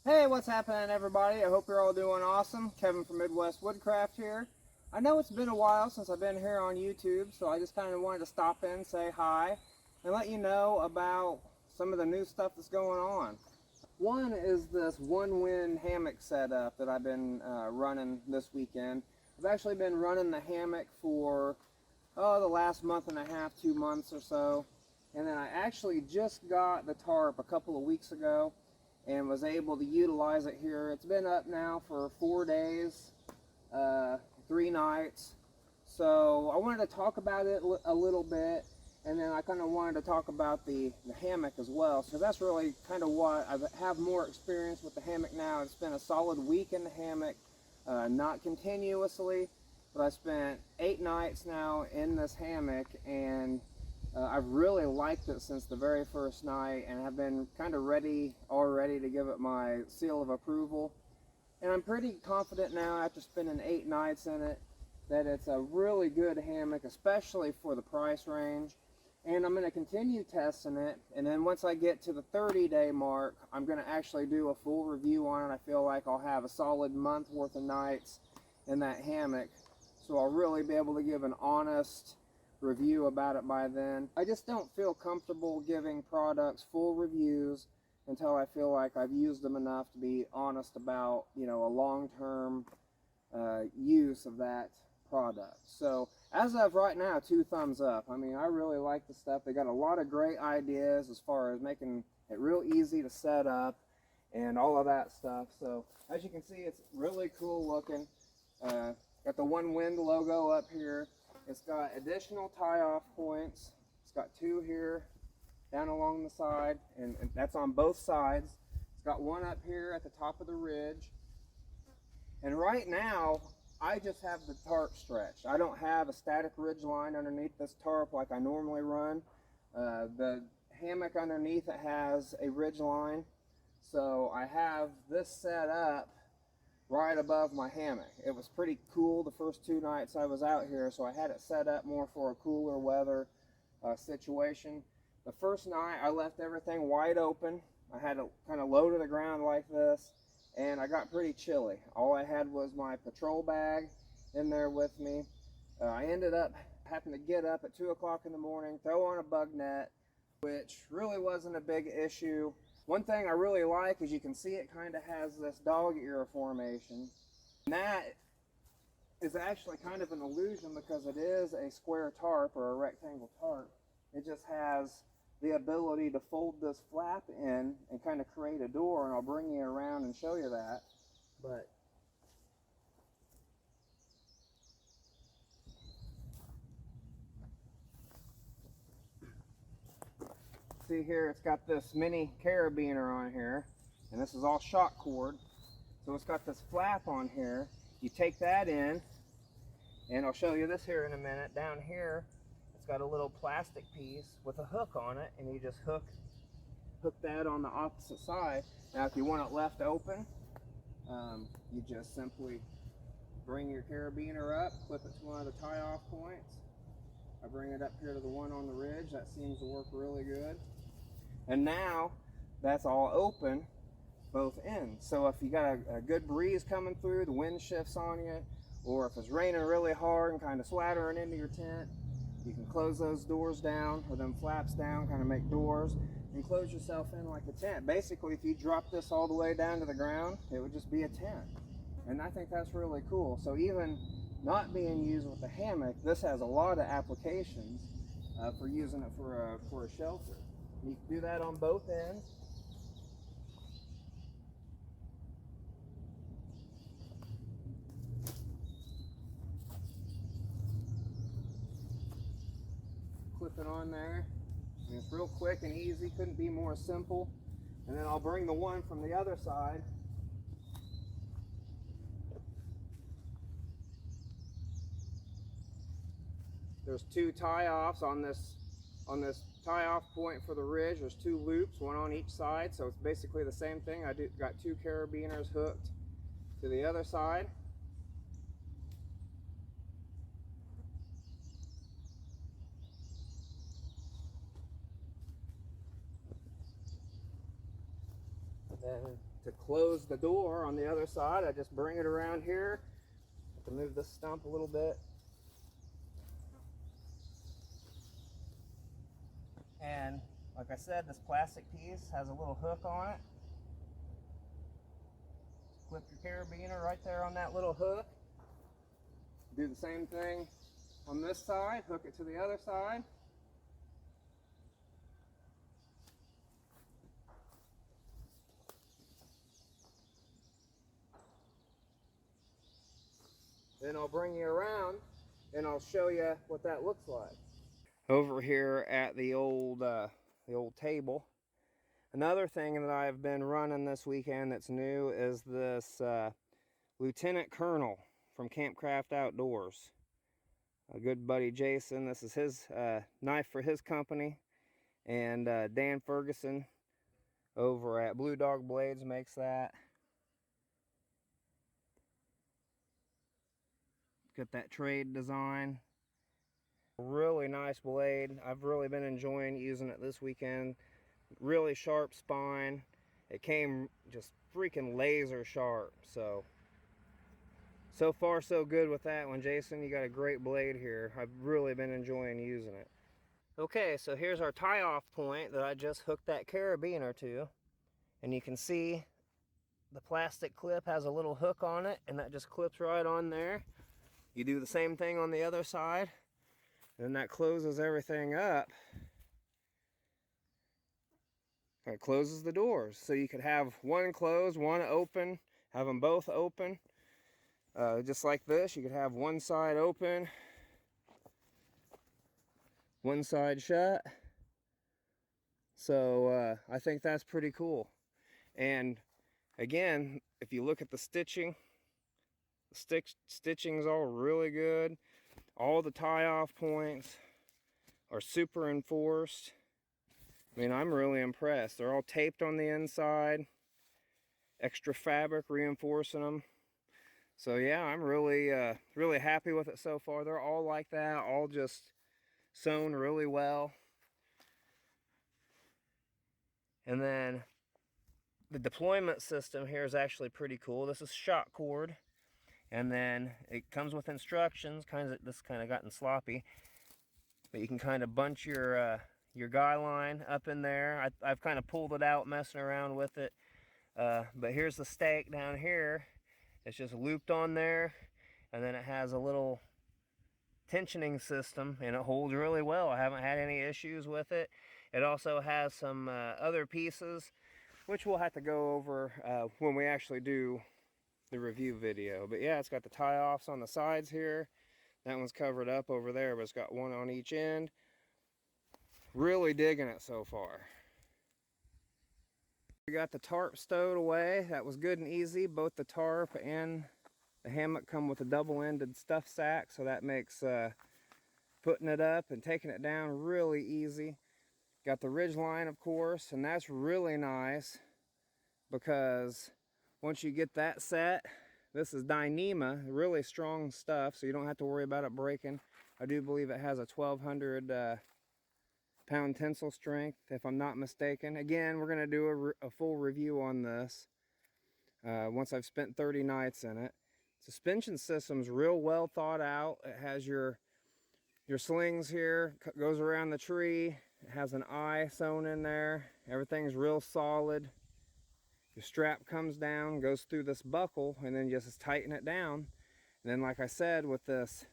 Hey, what's happening, everybody? I hope you're all doing awesome. Kevin from Midwest Woodcraft here. I know it's been a while since I've been here on YouTube, so I just kind of wanted to stop in, say hi, and let you know about some of the new stuff that's going on. One is this Onewind hammock setup that I've been running this weekend. I've actually been running the hammock for the last month and a half, 2 months or so, and then I actually just got the tarp a couple of weeks ago and was able to utilize it here. It's been up now for 4 days, 3 nights. So I wanted to talk about it a little bit, and then I kind of wanted to talk about the hammock as well. So that's really kind of what I have more experience with the hammock now. It's been a solid week in the hammock, not continuously, but I spent 8 nights now in this hammock, and I've really liked it since the very first night, and have been kind of ready already to give it my seal of approval. And I'm pretty confident now, after spending 8 nights in it, that it's a really good hammock, especially for the price range. And I'm going to continue testing it, and then once I get to the 30-day mark, I'm going to actually do a full review on it. I feel like I'll have a solid month worth of nights in that hammock, so I'll really be able to give an honest review about it by then. I just don't feel comfortable giving products full reviews until I feel like I've used them enough to be honest about, you know, a long-term use of that product. So as of right now, 2 thumbs up. I mean, I really like the stuff. They got a lot of great ideas as far as making it real easy to set up and all of that stuff. So as you can see, it's really cool looking. Got the Onewind logo up here. It's got additional tie-off points. It's got 2 here down along the side, and that's on both sides. It's got 1 up here at the top of the ridge. And right now, I just have the tarp stretched. I don't have a static ridge line underneath this tarp like I normally run. The hammock underneath it has a ridge line, so I have this set up right above my hammock. It was pretty cool the first 2 nights I was out here, so I had it set up more for a cooler weather situation. The first night I left everything wide open. I had it kind of low to the ground like this, and I got pretty chilly. All I had was my patrol bag in there with me. I ended up having to get up at 2 o'clock in the morning, throw on a bug net, which really wasn't a big issue. One thing I really like is you can see it kind of has this dog ear formation. And that is actually kind of an illusion because it is a square tarp or a rectangle tarp. It just has the ability to fold this flap in and kind of create a door, and I'll bring you around and show you that. But see here, it's got this mini carabiner on here, and this is all shock cord. So it's got this flap on here. You take that in, and I'll show you this here in a minute. Down here, it's got a little plastic piece with a hook on it, and you just hook that on the opposite side. Now, if you want it left open, you just simply bring your carabiner up, clip it to one of the tie-off points. I bring it up here to the one on the ridge. That seems to work really good. And now that's all open, both ends. So if you got a good breeze coming through, the wind shifts on you, or if it's raining really hard and kind of slattering into your tent, you can close those doors down, or them flaps down, kind of make doors, and close yourself in like a tent. Basically, if you drop this all the way down to the ground, it would just be a tent. And I think that's really cool. So even not being used with the hammock, this has a lot of applications for using it for a shelter. You can do that on both ends. Clip it on there. And it's real quick and easy, couldn't be more simple. And then I'll bring the one from the other side. There's 2 tie-offs on this tie-off point for the ridge. There's 2 loops, 1 on each side, so it's basically the same thing. I got 2 carabiners hooked to the other side. Then to close the door on the other side, I just bring it around here. I have to move this stump a little bit. And like I said, this plastic piece has a little hook on it. Clip your carabiner right there on that little hook. Do the same thing on this side, hook it to the other side. Then I'll bring you around and I'll show you what that looks like. Over here at the old table. Another thing that I've been running this weekend that's new is this Lieutenant Colonel from Campcraft Outdoors. A good buddy Jason, this is his knife for his company. And Dan Ferguson over at Blue Dog Blades makes that. Got that trade design. Really nice blade. I've really been enjoying using it this weekend. Really sharp spine. It came just freaking laser sharp. So far so good with that one, Jason. You got a great blade here. I've really been enjoying using it. Okay, so here's our tie-off point that I just hooked that carabiner to. And you can see the plastic clip has a little hook on it, and that just clips right on there. You do the same thing on the other side, and that closes everything up. It closes the doors, so you could have one closed, one open, have them both open. Just like this, you could have one side open, one side shut. So I think that's pretty cool. And again, if you look at the stitching, the stitching's all really good. All the tie-off points are super enforced. I mean, I'm really impressed. They're all taped on the inside, extra fabric reinforcing them. So yeah, I'm really happy with it so far. They're all like that, all just sewn really well. And then the deployment system here is actually pretty cool. This is shock cord, and then it comes with instructions. This kind of gotten sloppy, but you can kind of bunch your guy line up in there. I've kind of pulled it out, messing around with it. But here's the stake down here. It's just looped on there, and then it has a little tensioning system, and it holds really well. I haven't had any issues with it. It also has some other pieces, which we'll have to go over when we actually do the review video. But yeah, it's got the tie-offs on the sides here. That one's covered up over there, but it's got one on each end. Really digging it so far. We got the tarp stowed away. That was good and easy. Both the tarp and the hammock come with a double-ended stuff sack, so that makes putting it up and taking it down really easy. Got the ridge line, of course, and that's really nice because once you get that set, this is Dyneema, really strong stuff, so you don't have to worry about it breaking. I do believe it has a 1,200 pound tensile strength, if I'm not mistaken. Again, we're going to do a full review on this once I've spent 30 nights in it. Suspension system's real well thought out. It has your slings here, goes around the tree. It has an eye sewn in there. Everything's real solid. Your strap comes down, goes through this buckle, and then just tighten it down. And then, like I said, with this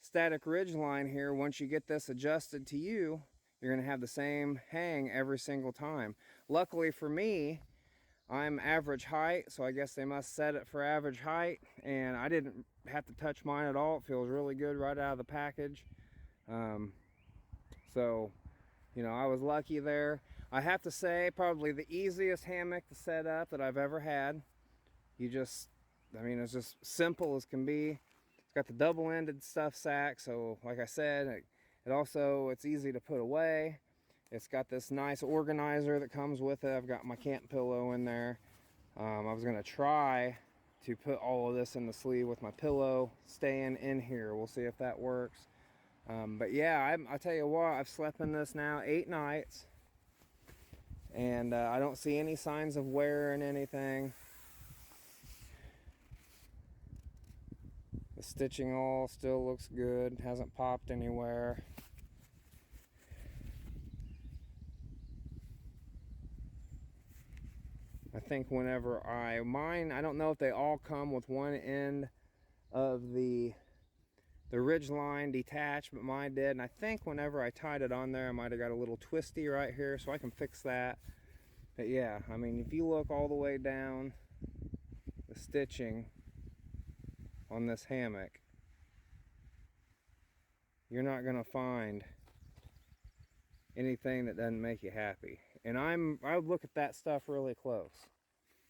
static ridge line here, once you get this adjusted to you, you're going to have the same hang every single time. Luckily for me, I'm average height, so I guess they must set it for average height, and I didn't have to touch mine at all. It feels really good right out of the package. So, you know, I was lucky there. I have to say, probably the easiest hammock to set up that I've ever had. I mean, it's just simple as can be. It's got the double-ended stuff sack, so like I said, it's easy to put away. It's got this nice organizer that comes with it. I've got my camp pillow in there. I was going to try to put all of this in the sleeve with my pillow staying in here. We'll see if that works. But yeah, I tell you what, I've slept in this now 8 nights. And I don't see any signs of wear and anything. The stitching all still looks good, hasn't popped anywhere. I think whenever mine, I don't know if they all come with one end of the ridge line detached, but mine did. And I think whenever I tied it on there, I might have got a little twisty right here, so I can fix that. But yeah, I mean, if you look all the way down, the stitching on this hammock, you're not gonna find anything that doesn't make you happy. And I would look at that stuff really close.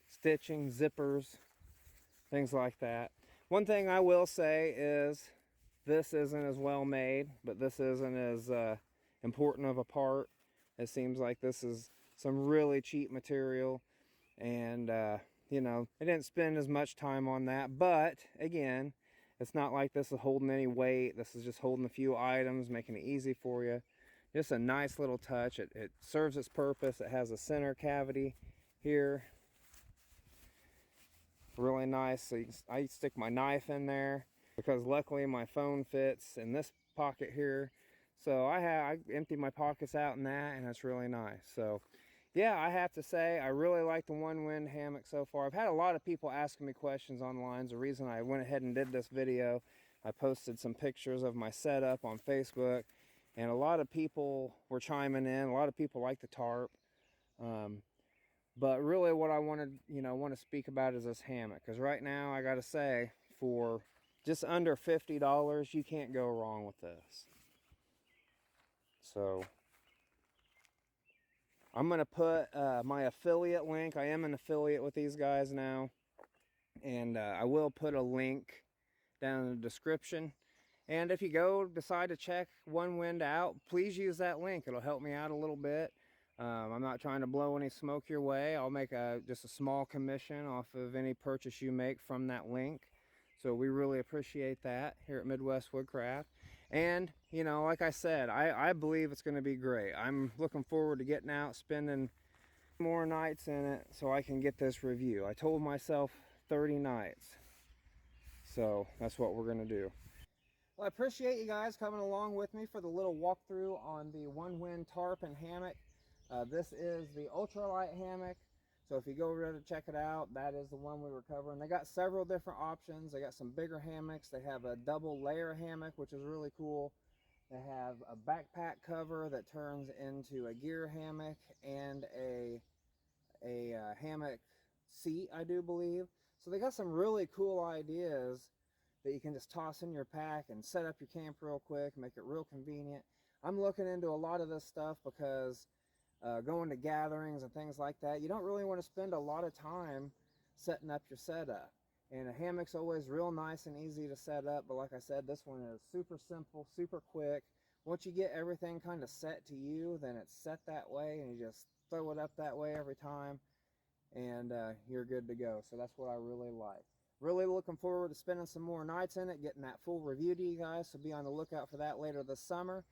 Stitching, zippers, things like that. One thing I will say is this isn't as well made, but this isn't as important of a part. It seems like this is some really cheap material, and you know, I didn't spend as much time on that. But again, it's not like this is holding any weight. This is just holding a few items, making it easy for you. Just a nice little touch. It serves its purpose. It has a center cavity here, really nice. So I stick my knife in there, because luckily my phone fits in this pocket here. So I empty my pockets out in that, and that's really nice. So yeah, I have to say I really like the Onewind hammock so far. I've had a lot of people asking me questions online. The reason I went ahead and did this video, I posted some pictures of my setup on Facebook, and a lot of people were chiming in. A lot of people like the tarp. But really what I want to speak about is this hammock, because right now I got to say, for just under $50, you can't go wrong with this. So I'm going to put my affiliate link. I am an affiliate with these guys now, and I will put a link down in the description. And if you decide to check Onewind out, please use that link. It'll help me out a little bit. I'm not trying to blow any smoke your way. I'll make just a small commission off of any purchase you make from that link. So we really appreciate that here at Midwest Woodcraft. And, you know, like I said, I believe it's going to be great. I'm looking forward to getting out, spending more nights in it so I can get this review. I told myself 30 nights. So that's what we're going to do. Well, I appreciate you guys coming along with me for the little walkthrough on the Onewind tarp and hammock. This is the ultralight hammock. So if you go over there to check it out, that is the one we were covering. They got several different options. They got some bigger hammocks. They have a double layer hammock, which is really cool. They have a backpack cover that turns into a gear hammock, and a hammock seat, I do believe. So they got some really cool ideas that you can just toss in your pack and set up your camp real quick, make it real convenient. I'm looking into a lot of this stuff because going to gatherings and things like that, you don't really want to spend a lot of time setting up your setup. And a hammock's always real nice and easy to set up, but like I said, this one is super simple, super quick. Once you get everything kind of set to you, then it's set that way, and you just throw it up that way every time, and you're good to go. So that's what I really like. Really looking forward to spending some more nights in it, getting that full review to you guys, so be on the lookout for that later this summer.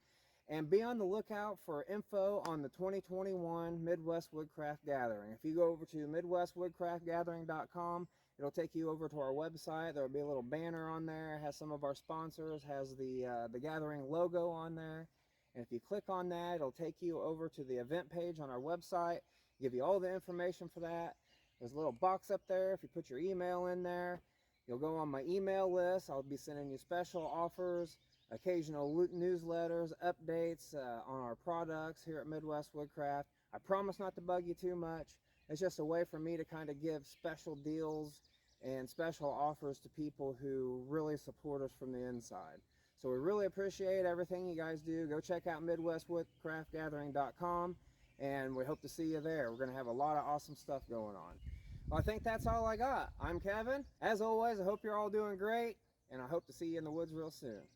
And be on the lookout for info on the 2021 Midwest Woodcraft Gathering. If you go over to midwestwoodcraftgathering.com, it'll take you over to our website. There'll be a little banner on there. It has some of our sponsors, has the Gathering logo on there. And if you click on that, it'll take you over to the event page on our website, give you all the information for that. There's a little box up there. If you put your email in there, you'll go on my email list. I'll be sending you special offers, occasional newsletters, updates on our products here at Midwest Woodcraft. I promise not to bug you too much. It's just a way for me to kind of give special deals and special offers to people who really support us from the inside. So we really appreciate everything you guys do. Go check out midwestwoodcraftgathering.com, and we hope to see you there. We're going to have a lot of awesome stuff going on. Well, I think that's all I got. I'm Kevin. As always, I hope you're all doing great, and I hope to see you in the woods real soon.